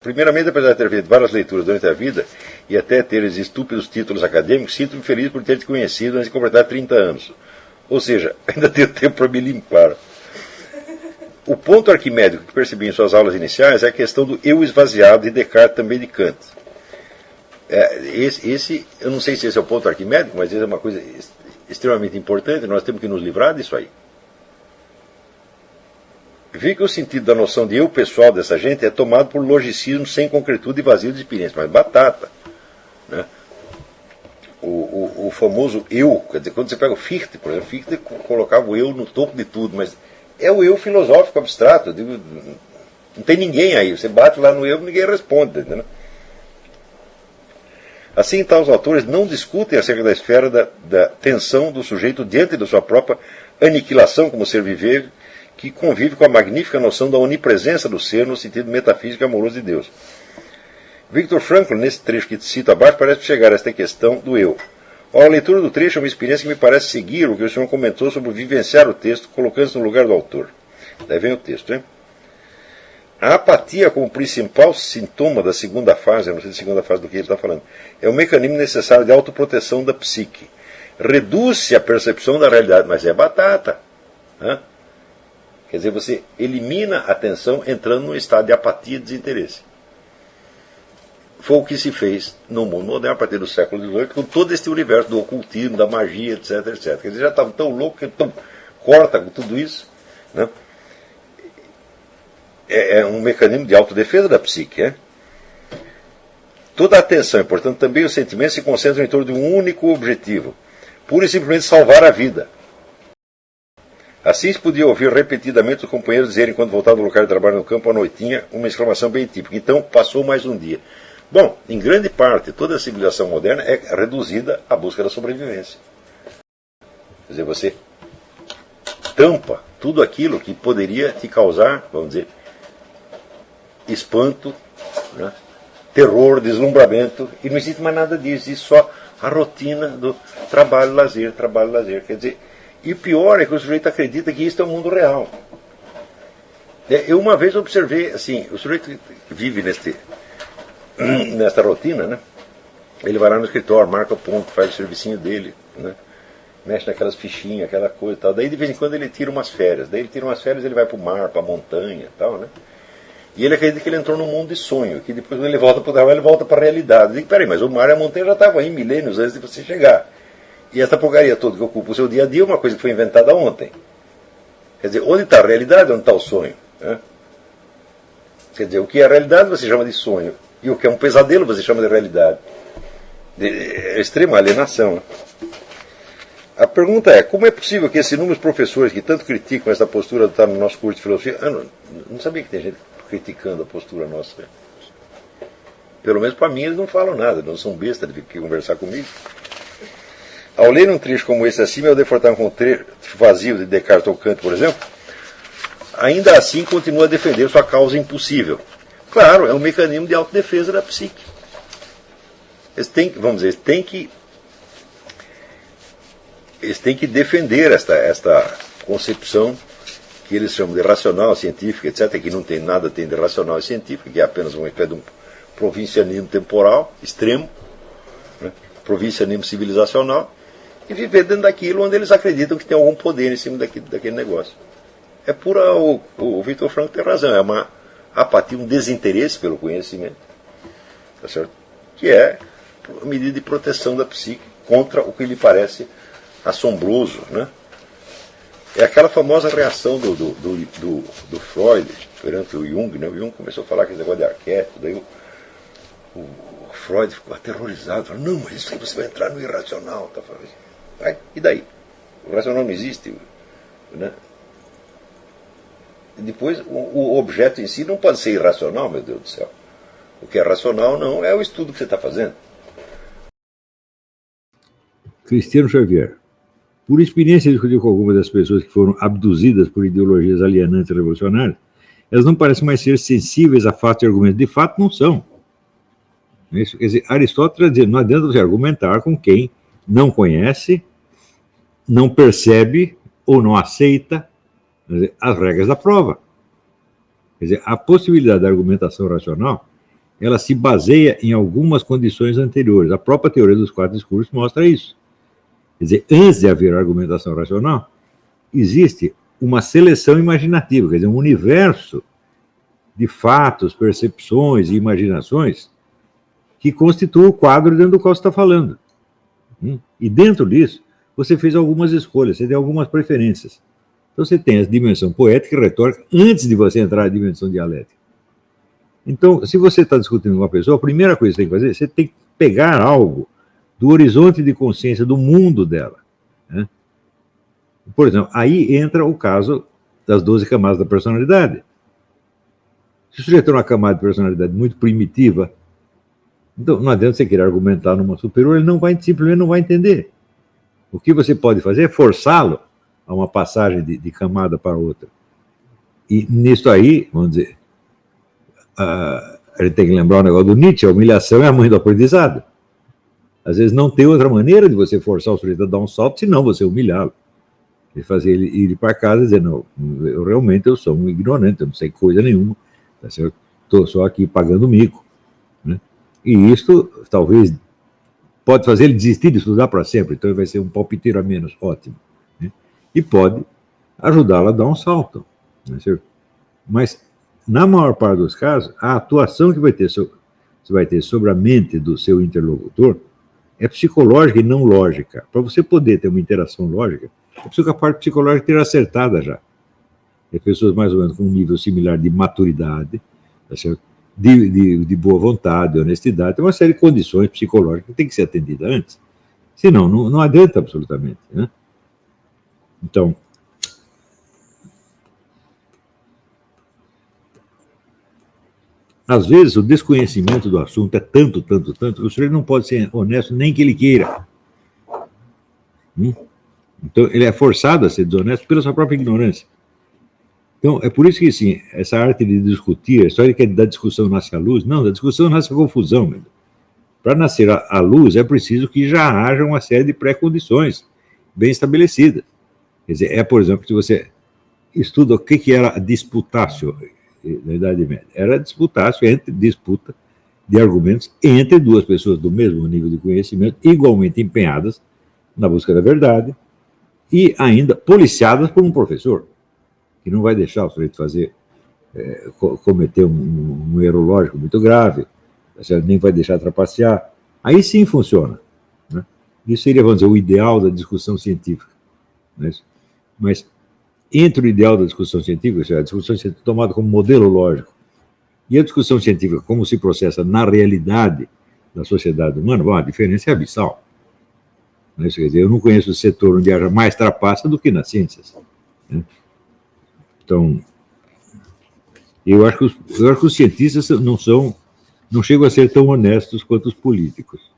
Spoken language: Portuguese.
Primeiramente, apesar de ter feito várias leituras durante a vida e até ter esses estúpidos títulos acadêmicos, sinto-me feliz por ter te conhecido antes de completar 30 anos. Ou seja, ainda tenho tempo para me limpar. O ponto arquimédico que percebi em suas aulas iniciais é a questão do eu esvaziado de Descartes, também de Kant. Eu não sei se esse é o ponto arquimédico, mas isso é uma coisa extremamente importante, nós temos que nos livrar disso aí. Vi que o sentido da noção de eu pessoal dessa gente é tomado por logicismo sem concretude e vazio de experiência, mas batata. Né? O famoso eu, quer dizer, quando você pega o Fichte, por exemplo, Fichte colocava o eu no topo de tudo, mas é o eu filosófico abstrato. Digo, não tem ninguém aí, você bate lá no eu e ninguém responde. Entendeu? Assim, então, os autores não discutem acerca da esfera da tensão do sujeito diante da sua própria aniquilação como ser viver, que convive com a magnífica noção da onipresença do ser no sentido metafísico e amoroso de Deus. Viktor Frankl, nesse trecho que te cito abaixo, parece chegar a esta questão do eu. A leitura do trecho é uma experiência que me parece seguir o que o senhor comentou sobre vivenciar o texto, colocando-se no lugar do autor. Daí vem o texto, hein? A apatia como principal sintoma da segunda fase, eu não sei da segunda fase do que ele está falando, é um mecanismo necessário de autoproteção da psique. Reduz-se a percepção da realidade, mas é batata. Né? Quer dizer, você elimina a atenção entrando num estado de apatia e desinteresse. Foi o que se fez no mundo moderno a partir do século XVIII, com todo este universo do ocultismo, da magia, etc, etc. Quer dizer, já estavam tão loucos que corta com tudo isso. Né? É um mecanismo de autodefesa da psique. É? Toda a atenção, e portanto também os sentimentos, se concentram em torno de um único objetivo: pura e simplesmente salvar a vida. Assim se podia ouvir repetidamente os companheiros dizerem, quando voltavam do local de trabalho no campo à noitinha, uma exclamação bem típica: então passou mais um dia. Bom, em grande parte, toda a civilização moderna é reduzida à busca da sobrevivência. Quer dizer, você tampa tudo aquilo que poderia te causar, vamos dizer, espanto, né? Terror, deslumbramento, e não existe mais nada disso, existe só a rotina do trabalho, lazer, quer dizer, e o pior é que o sujeito acredita que isso é o mundo real. Eu uma vez observei, assim, o sujeito vive nesta rotina, né? Ele vai lá no escritório, marca o ponto, faz o servicinho dele, né? Mexe naquelas fichinhas, aquela coisa e tal. Daí de vez em quando ele tira umas férias. Daí ele tira umas férias, ele vai para o mar, para a montanha e tal, né? E ele acredita que ele entrou num mundo de sonho, que depois quando ele volta para o trabalho, ele volta para a realidade. Eu digo, peraí, mas o mar e a montanha já estavam aí milênios antes de você chegar. E essa porcaria toda que ocupa o seu dia a dia é uma coisa que foi inventada ontem. Quer dizer, onde está a realidade, onde está o sonho? Né? Quer dizer, o que é a realidade você chama de sonho. E o que é um pesadelo você chama de realidade. É extrema alienação. Né? A pergunta é, como é possível que esses inúmeros professores que tanto criticam essa postura adotada no nosso curso de filosofia... não sabia que tem gente criticando a postura nossa. Né? Pelo menos para mim eles não falam nada, não são bestas de conversar comigo. Ao ler um trecho como esse acima, ao defrontar com um trecho vazio de Descartes ou Kant, por exemplo, ainda assim continua a defender sua causa impossível. Claro, é um mecanismo de autodefesa da psique. Eles têm que defender esta concepção que eles chamam de racional, científica, etc., que não tem nada de racional e científica, que é apenas uma espécie de um provincianismo temporal extremo, né? Provincianismo civilizacional, e viver dentro daquilo onde eles acreditam que tem algum poder em cima daquele negócio. É pura... O Viktor Frankl tem razão, é uma apatia, um desinteresse pelo conhecimento, tá certo? Que é uma medida de proteção da psique contra o que lhe parece assombroso, né? É aquela famosa reação do Freud perante o Jung, né? O Jung começou a falar aquele negócio de arquétipo, daí o Freud ficou aterrorizado, falou, não, mas isso aí você vai entrar no irracional, tá falando. Vai, e daí? O racional não existe, né? E depois, o objeto em si não pode ser irracional, meu Deus do céu. O que é racional não é o estudo que você está fazendo. Cristiano Xavier. Por experiência discutir com algumas das pessoas que foram abduzidas por ideologias alienantes e revolucionárias, elas não parecem mais ser sensíveis a fatos e argumentos. De fato, não são. Isso, quer dizer, Aristóteles está dizendo, não adianta você argumentar com quem não conhece, não percebe ou não aceita as regras da prova. Quer dizer, a possibilidade da argumentação racional ela se baseia em algumas condições anteriores. A própria teoria dos 4 discursos mostra isso. Quer dizer, antes de haver argumentação racional, existe uma seleção imaginativa, quer dizer, um universo de fatos, percepções e imaginações que constitui o quadro dentro do qual você está falando. E dentro disso, você fez algumas escolhas, você tem algumas preferências. Então você tem a dimensão poética e retórica antes de você entrar na dimensão dialética. Então, se você está discutindo com uma pessoa, a primeira coisa que você tem que fazer, você tem que pegar algo do horizonte de consciência do mundo dela. Né? Por exemplo, aí entra o caso das 12 camadas da personalidade. Se o sujeito tem uma camada de personalidade muito primitiva, então não adianta você querer argumentar numa superior, ele simplesmente não vai entender. O que você pode fazer é forçá-lo a uma passagem de camada para outra. E nisso aí, vamos dizer, a gente tem que lembrar o negócio do Nietzsche, a humilhação é a mãe do aprendizado. Às vezes não tem outra maneira de você forçar o sujeito a dar um salto, senão você humilhá-lo. E fazer ele ir para casa e dizer, não, eu sou um ignorante, eu não sei coisa nenhuma, estou só aqui pagando mico. Né? E isso, talvez, pode fazer ele desistir de estudar para sempre, então ele vai ser um palpiteiro a menos, ótimo. Né? E pode ajudá-lo a dar um salto. Né? Mas, na maior parte dos casos, a atuação que você vai ter sobre a mente do seu interlocutor é psicológica e não lógica. Para você poder ter uma interação lógica, é preciso que a parte psicológica esteja acertada já. É pessoas mais ou menos com um nível similar de maturidade, tá certo? De boa vontade, de honestidade, tem uma série de condições psicológicas que tem que ser atendida antes. Senão, não adianta absolutamente. Né? Então, às vezes, o desconhecimento do assunto é tanto, que o sujeito não pode ser honesto nem que ele queira. Então, ele é forçado a ser desonesto pela sua própria ignorância. Então, é por isso que, assim, essa arte de discutir, a história que da discussão nasce a luz, não, da discussão nasce a confusão. Para nascer a luz, é preciso que já haja uma série de pré-condições bem estabelecidas. Quer dizer, por exemplo, se você estuda o que era a disputácio na Idade Média, era a disputa de argumentos entre duas pessoas do mesmo nível de conhecimento, igualmente empenhadas na busca da verdade, e ainda policiadas por um professor, que não vai deixar o sujeito cometer um erro lógico muito grave, nem vai deixar trapacear. Aí sim funciona. Né? Isso seria, vamos dizer, o ideal da discussão científica. Né? Mas entre o ideal da discussão científica, ou seja, a discussão científica tomada como modelo lógico, e a discussão científica como se processa na realidade da sociedade humana, bom, a diferença é abissal. Quer dizer, eu não conheço o setor onde haja mais trapaça do que nas ciências. Né? Então, eu acho que os cientistas não chegam a ser tão honestos quanto os políticos.